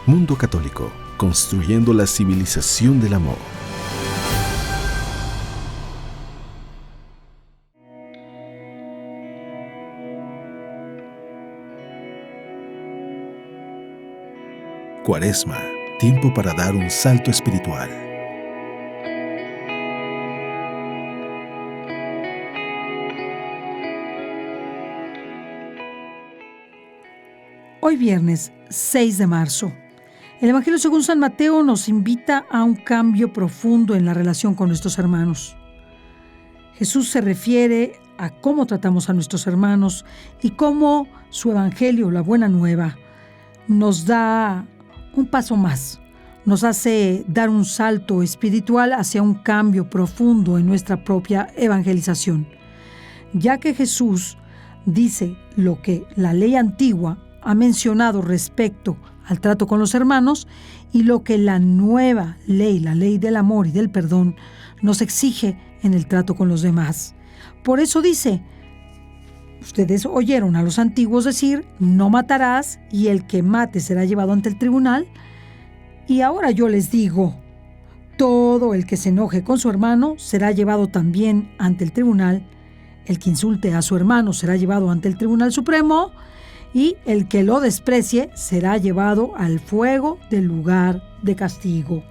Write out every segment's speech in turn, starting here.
Mundo Católico, construyendo la civilización del amor. Cuaresma, tiempo para dar un salto espiritual. Hoy viernes 6 de marzo, el Evangelio según San Mateo nos invita a un cambio profundo en la relación con nuestros hermanos. Jesús se refiere a cómo tratamos a nuestros hermanos y cómo su Evangelio, la buena nueva, nos da un paso más, nos hace dar un salto espiritual hacia un cambio profundo en nuestra propia evangelización, ya que Jesús dice lo que la ley antigua ha mencionado respecto al trato con los hermanos y lo que la nueva ley, la ley del amor y del perdón, nos exige en el trato con los demás. Por eso dice, ustedes oyeron a los antiguos decir, no matarás y el que mate será llevado ante el tribunal. Y ahora yo les digo, todo el que se enoje con su hermano será llevado también ante el tribunal. El que insulte a su hermano será llevado ante el Tribunal Supremo. Y el que lo desprecie será llevado al fuego del lugar de castigo.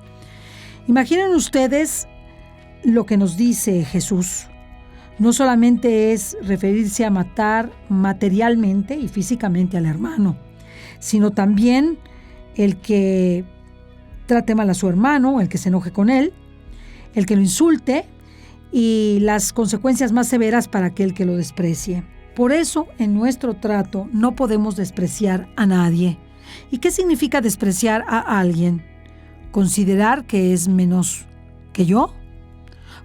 Imaginen ustedes lo que nos dice Jesús. No solamente es referirse a matar materialmente y físicamente al hermano, sino también el que trate mal a su hermano, el que se enoje con él, el que lo insulte y las consecuencias más severas para aquel que lo desprecie. Por eso, en nuestro trato no podemos despreciar a nadie. ¿Y qué significa despreciar a alguien? ¿Considerar que es menos que yo?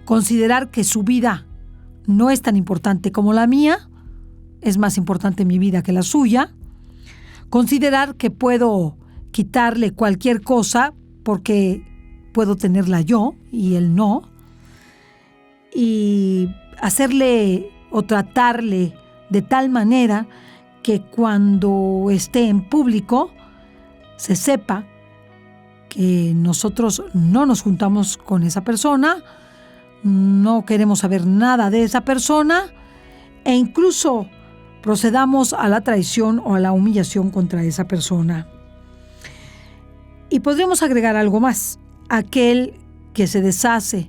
¿Considerar que su vida no es tan importante como la mía? ¿Es más importante mi vida que la suya? ¿Considerar que puedo quitarle cualquier cosa porque puedo tenerla yo y él no? Y hacerle o tratarle de tal manera que cuando esté en público se sepa que nosotros no nos juntamos con esa persona, no queremos saber nada de esa persona e incluso procedamos a la traición o a la humillación contra esa persona. Y podríamos agregar algo más, aquel que se deshace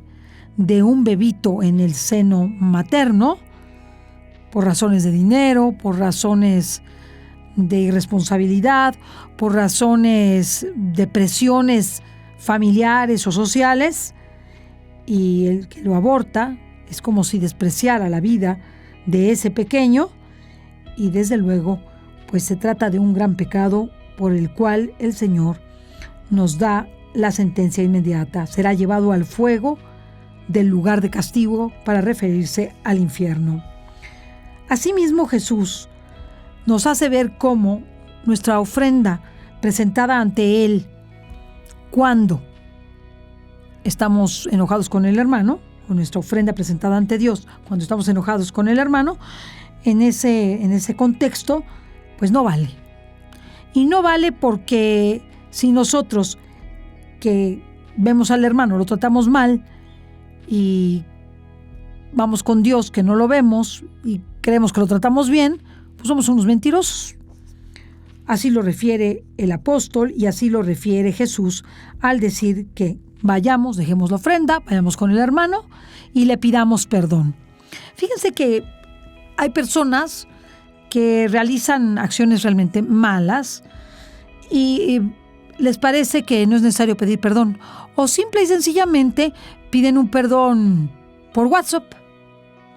de un bebito en el seno materno, por razones de dinero, por razones de irresponsabilidad, por razones de presiones familiares o sociales, y el que lo aborta es como si despreciara la vida de ese pequeño, y desde luego, pues se trata de un gran pecado por el cual el Señor nos da la sentencia inmediata. Será llevado al fuego del lugar de castigo para referirse al infierno. Asimismo, Jesús nos hace ver cómo nuestra ofrenda presentada ante Él, cuando estamos enojados con el hermano, o nuestra ofrenda presentada ante Dios, cuando estamos enojados con el hermano, en ese contexto, pues no vale. Y no vale porque si nosotros que vemos al hermano lo tratamos mal y vamos con Dios que no lo vemos y creemos que lo tratamos bien, pues somos unos mentirosos. Así lo refiere el apóstol y así lo refiere Jesús al decir que vayamos, dejemos la ofrenda, vayamos con el hermano y le pidamos perdón. Fíjense que hay personas que realizan acciones realmente malas y les parece que no es necesario pedir perdón o simple y sencillamente piden un perdón por WhatsApp,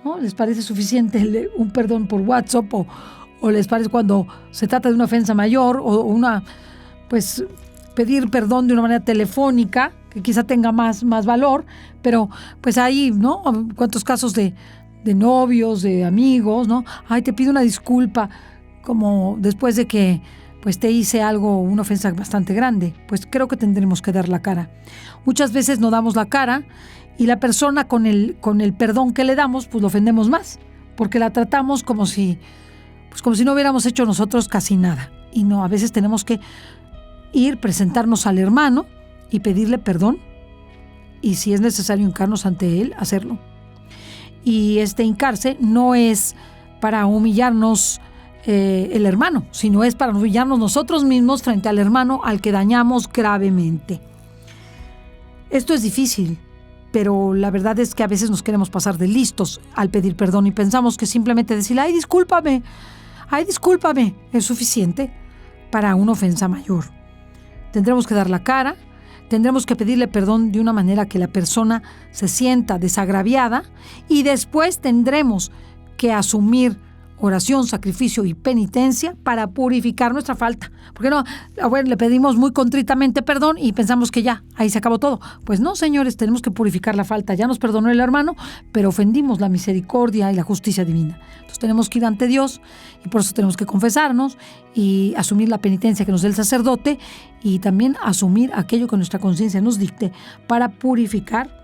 ¿no? Les parece suficiente un perdón por WhatsApp o les parece cuando se trata de una ofensa mayor o pues pedir perdón de una manera telefónica que quizá tenga más valor, pero pues ahí, ¿no? ¿Cuántos casos de novios, de amigos, ¿no? Ay, te pido una disculpa, como después de que pues te hice algo, una ofensa bastante grande. Pues creo que tendremos que dar la cara. Muchas veces no damos la cara y la persona con el perdón que le damos, pues lo ofendemos más, porque la tratamos como si no hubiéramos hecho nosotros casi nada. Y no, a veces tenemos que ir, presentarnos al hermano y pedirle perdón. Y si es necesario hincarnos ante él, hacerlo. Y hincarse no es para humillarnos el hermano, sino es para humillarnos nosotros mismos frente al hermano al que dañamos gravemente. Esto es difícil, pero la verdad es que a veces nos queremos pasar de listos al pedir perdón y pensamos que simplemente decir ay, discúlpame, es suficiente para una ofensa mayor. Tendremos que dar la cara, tendremos que pedirle perdón de una manera que la persona se sienta desagraviada y después tendremos que asumir oración, sacrificio y penitencia para purificar nuestra falta. Porque no, le pedimos muy contritamente perdón y pensamos que ya, ahí se acabó todo. Pues no, señores, tenemos que purificar la falta. Ya nos perdonó el hermano, pero ofendimos la misericordia y la justicia divina. Entonces tenemos que ir ante Dios y por eso tenemos que confesarnos y asumir la penitencia que nos dé el sacerdote y también asumir aquello que nuestra conciencia nos dicte para purificar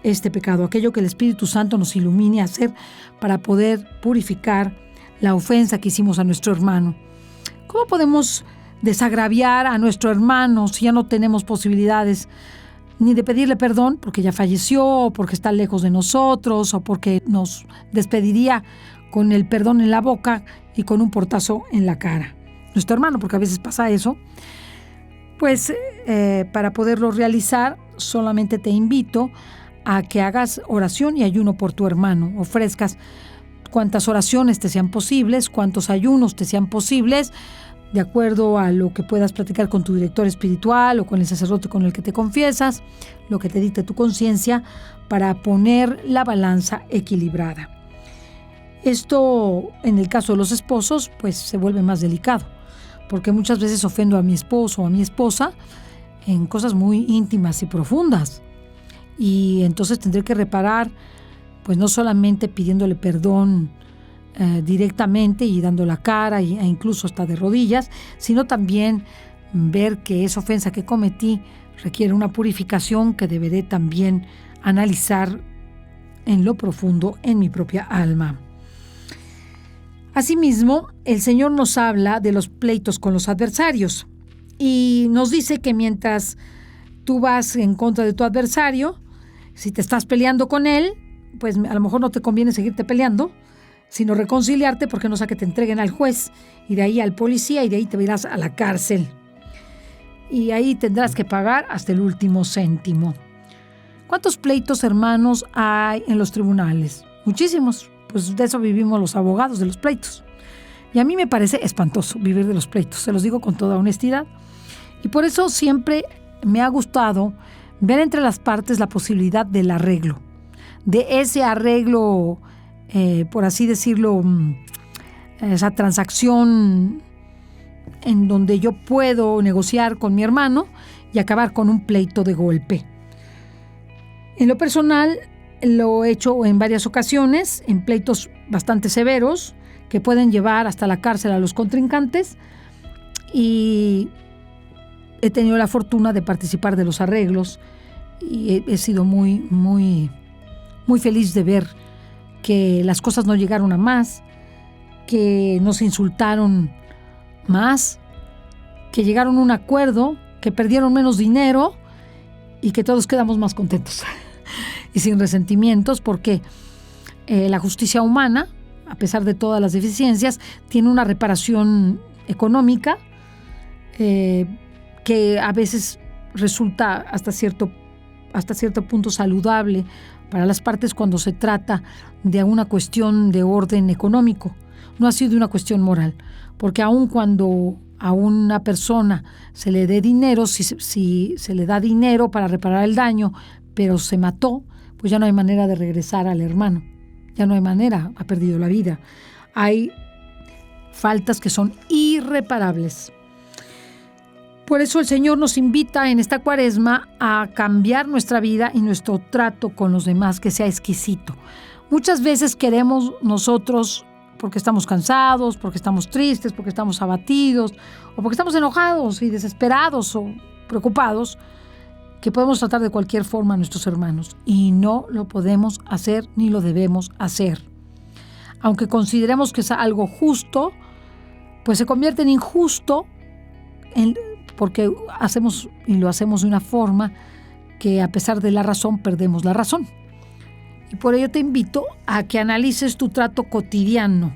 este pecado, aquello que el Espíritu Santo nos ilumine a hacer para poder purificar la ofensa que hicimos a nuestro hermano. ¿Cómo podemos desagraviar a nuestro hermano si ya no tenemos posibilidades ni de pedirle perdón porque ya falleció, o porque está lejos de nosotros, o porque nos despediría con el perdón en la boca y con un portazo en la cara? Nuestro hermano, porque a veces pasa eso. Pues para poderlo realizar, solamente te invito a que hagas oración y ayuno por tu hermano. Ofrezcas cuantas oraciones te sean posibles, cuantos ayunos te sean posibles, de acuerdo a lo que puedas platicar con tu director espiritual o con el sacerdote con el que te confiesas, lo que te dicte tu conciencia, para poner la balanza equilibrada. Esto, en el caso de los esposos, pues se vuelve más delicado, porque muchas veces ofendo a mi esposo o a mi esposa en cosas muy íntimas y profundas. Y entonces tendré que reparar, pues no solamente pidiéndole perdón directamente y dando la cara e incluso hasta de rodillas, sino también ver que esa ofensa que cometí requiere una purificación que deberé también analizar en lo profundo en mi propia alma. Asimismo, el Señor nos habla de los pleitos con los adversarios y nos dice que mientras tú vas en contra de tu adversario, si te estás peleando con él, pues a lo mejor no te conviene seguirte peleando, sino reconciliarte, porque no sea que te entreguen al juez y de ahí al policía y de ahí te irás a la cárcel. Y ahí tendrás que pagar hasta el último céntimo. ¿Cuántos pleitos, hermanos, hay en los tribunales? Muchísimos. Pues de eso vivimos los abogados, de los pleitos. Y a mí me parece espantoso vivir de los pleitos, se los digo con toda honestidad. Y por eso siempre me ha gustado ver entre las partes la posibilidad del arreglo, de ese arreglo, por así decirlo, esa transacción en donde yo puedo negociar con mi hermano y acabar con un pleito de golpe. En lo personal, lo he hecho en varias ocasiones, en pleitos bastante severos, que pueden llevar hasta la cárcel a los contrincantes, y he tenido la fortuna de participar de los arreglos y he sido muy, muy, muy feliz de ver que las cosas no llegaron a más, que no se insultaron más, que llegaron a un acuerdo, que perdieron menos dinero y que todos quedamos más contentos y sin resentimientos, porque la justicia humana, a pesar de todas las deficiencias, tiene una reparación económica que a veces resulta hasta cierto punto saludable para las partes cuando se trata de una cuestión de orden económico. No ha sido una cuestión moral, porque aun cuando a una persona se le dé dinero, si se le da dinero para reparar el daño, pero se mató, pues ya no hay manera de regresar al hermano. Ya no hay manera, ha perdido la vida. Hay faltas que son irreparables. Por eso el Señor nos invita en esta Cuaresma a cambiar nuestra vida y nuestro trato con los demás, que sea exquisito. Muchas veces queremos nosotros, porque estamos cansados, porque estamos tristes, porque estamos abatidos, o porque estamos enojados y desesperados o preocupados, que podemos tratar de cualquier forma a nuestros hermanos. Y no lo podemos hacer ni lo debemos hacer. Aunque consideremos que es algo justo, pues se convierte en injusto porque hacemos y lo hacemos de una forma que a pesar de la razón perdemos la razón. Y por ello te invito a que analices tu trato cotidiano.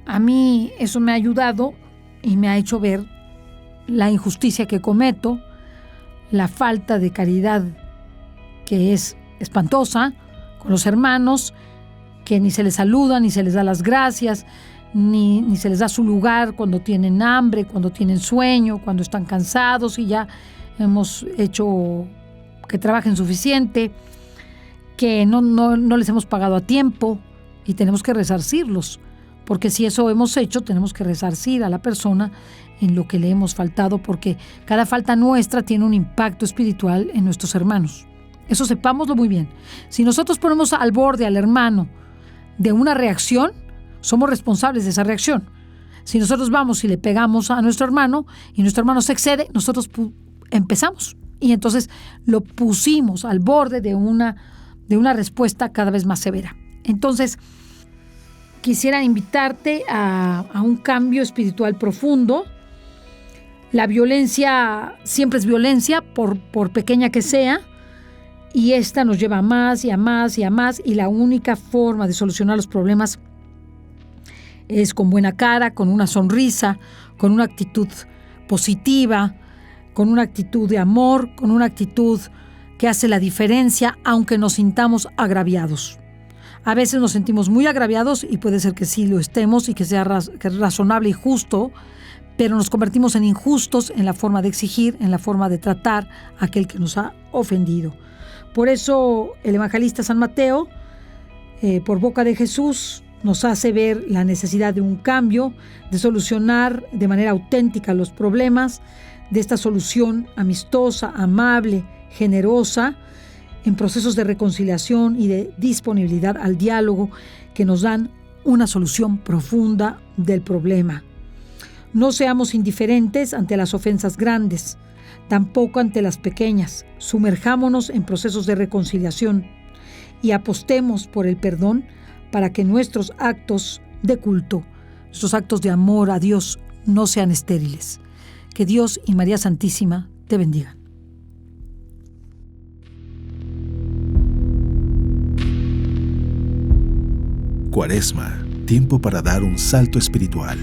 A mí eso me ha ayudado y me ha hecho ver la injusticia que cometo, la falta de caridad que es espantosa con los hermanos, que ni se les saluda, ni se les da las gracias, ni se les da su lugar cuando tienen hambre, cuando tienen sueño, cuando están cansados y ya hemos hecho que trabajen suficiente, que no les hemos pagado a tiempo y tenemos que resarcirlos, porque si eso hemos hecho, tenemos que resarcir a la persona en lo que le hemos faltado, porque cada falta nuestra tiene un impacto espiritual en nuestros hermanos. Eso sepámoslo muy bien. Si nosotros ponemos al borde al hermano de una reacción, somos responsables de esa reacción. Si nosotros vamos y le pegamos a nuestro hermano y nuestro hermano se excede, nosotros empezamos y entonces lo pusimos al borde de una respuesta cada vez más severa. Entonces, quisiera invitarte a un cambio espiritual profundo. La violencia siempre es violencia, por pequeña que sea, y esta nos lleva a más y a más y a más, y la única forma de solucionar los problemas es con buena cara, con una sonrisa, con una actitud positiva, con una actitud de amor, con una actitud que hace la diferencia, aunque nos sintamos agraviados. A veces nos sentimos muy agraviados y puede ser que sí lo estemos y que sea razonable y justo, pero nos convertimos en injustos en la forma de exigir, en la forma de tratar a aquel que nos ha ofendido. Por eso el evangelista San Mateo, por boca de Jesús, nos hace ver la necesidad de un cambio, de solucionar de manera auténtica los problemas, de esta solución amistosa, amable, generosa, en procesos de reconciliación y de disponibilidad al diálogo que nos dan una solución profunda del problema. No seamos indiferentes ante las ofensas grandes, tampoco ante las pequeñas. Sumerjámonos en procesos de reconciliación y apostemos por el perdón para que nuestros actos de culto, nuestros actos de amor a Dios no sean estériles. Que Dios y María Santísima te bendigan. Cuaresma, tiempo para dar un salto espiritual.